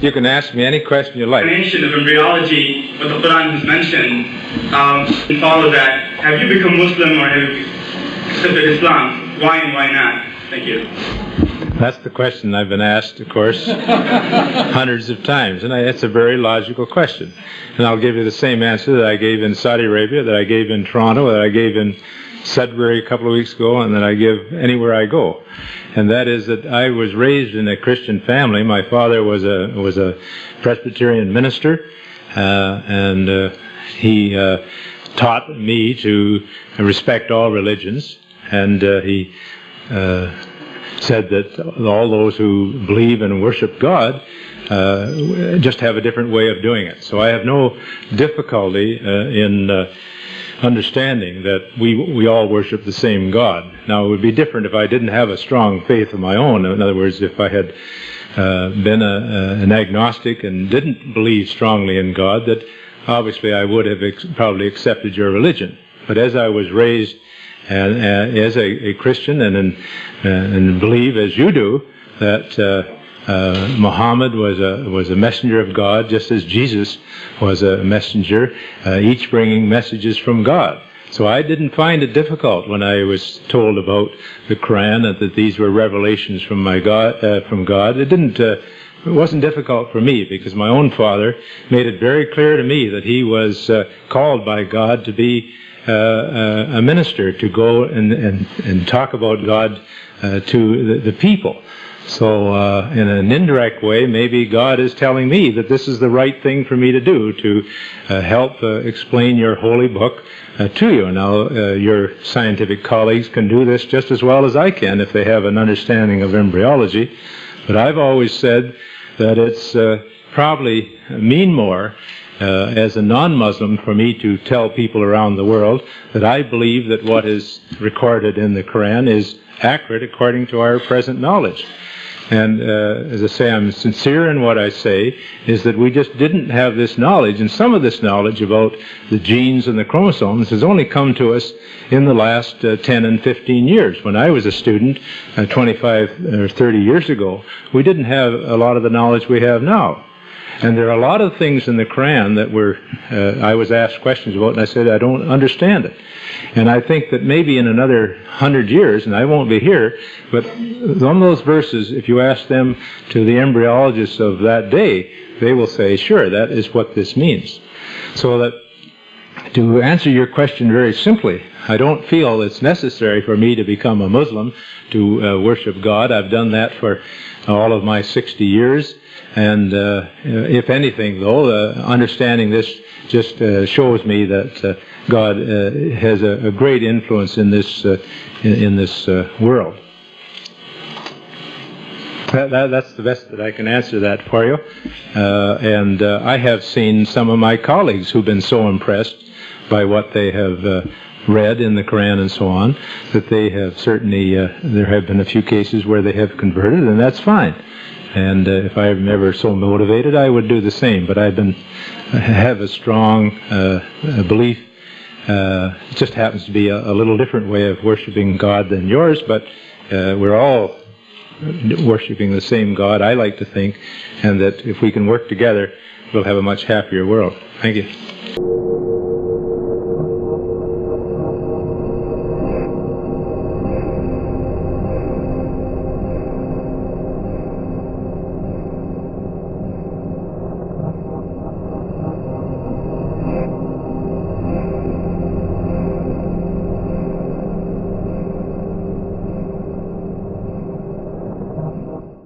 You can ask me any question you like. Explanation of embryology, what the Quran has mentioned, and follow that. Have you become Muslim or have you accepted Islam? Why and why not? Thank you. That's the question I've been asked, of course, hundreds of times, and it's a very logical question. And I'll give you the same answer that I gave in Saudi Arabia, that I gave in Toronto, that I gave in Sudbury a couple of weeks ago, and that I give anywhere I go. And that is that I was raised in a Christian family. My father was a Presbyterian minister, and he taught me to respect all religions, and he said that all those who believe and worship God just have a different way of doing it. So I have no difficulty in understanding that we all worship the same God. Now, it would be different if I didn't have a strong faith of my own. In other words, if I had been an agnostic and didn't believe strongly in God, that obviously I would have probably accepted your religion. But as I was raised as a Christian and believe, as you do, that Muhammad was a messenger of God, just as Jesus was a messenger, each bringing messages from God. So I didn't find it difficult when I was told about the Quran and that these were revelations from God. It wasn't difficult for me, because my own father made it very clear to me that he was called by God to be a minister, to go and talk about God to the people. So in an indirect way, maybe God is telling me that this is the right thing for me to do, to help explain your holy book to you. Now, your scientific colleagues can do this just as well as I can if they have an understanding of embryology. But I've always said that it's probably mean more as a non-Muslim for me to tell people around the world that I believe that what is recorded in the Quran is accurate according to our present knowledge. And as I say, I'm sincere in what I say, is that we just didn't have this knowledge, and some of this knowledge about the genes and the chromosomes has only come to us in the last 10 and 15 years. When I was a student 25 or 30 years ago, we didn't have a lot of the knowledge we have now. And there are a lot of things in the Quran that I was asked questions about, and I said, I don't understand it. And I think that maybe in another 100 years, and I won't be here, but on those verses, if you ask them to the embryologists of that day, they will say, sure, that is what this means. So that, to answer your question very simply, I don't feel it's necessary for me to become a Muslim to worship God. I've done that for all of my 60 years. And if anything, though, understanding this just shows me that God has a great influence in this world. That's the best that I can answer that for you. And I have seen some of my colleagues who've been so impressed by what they have read in the Quran and so on, that they have certainly, there have been a few cases where they have converted, and that's fine. And if I'm ever so motivated, I would do the same. But I have a strong belief. It just happens to be a little different way of worshiping God than yours, but we're all worshiping the same God, I like to think, and that if we can work together, we'll have a much happier world. Thank you.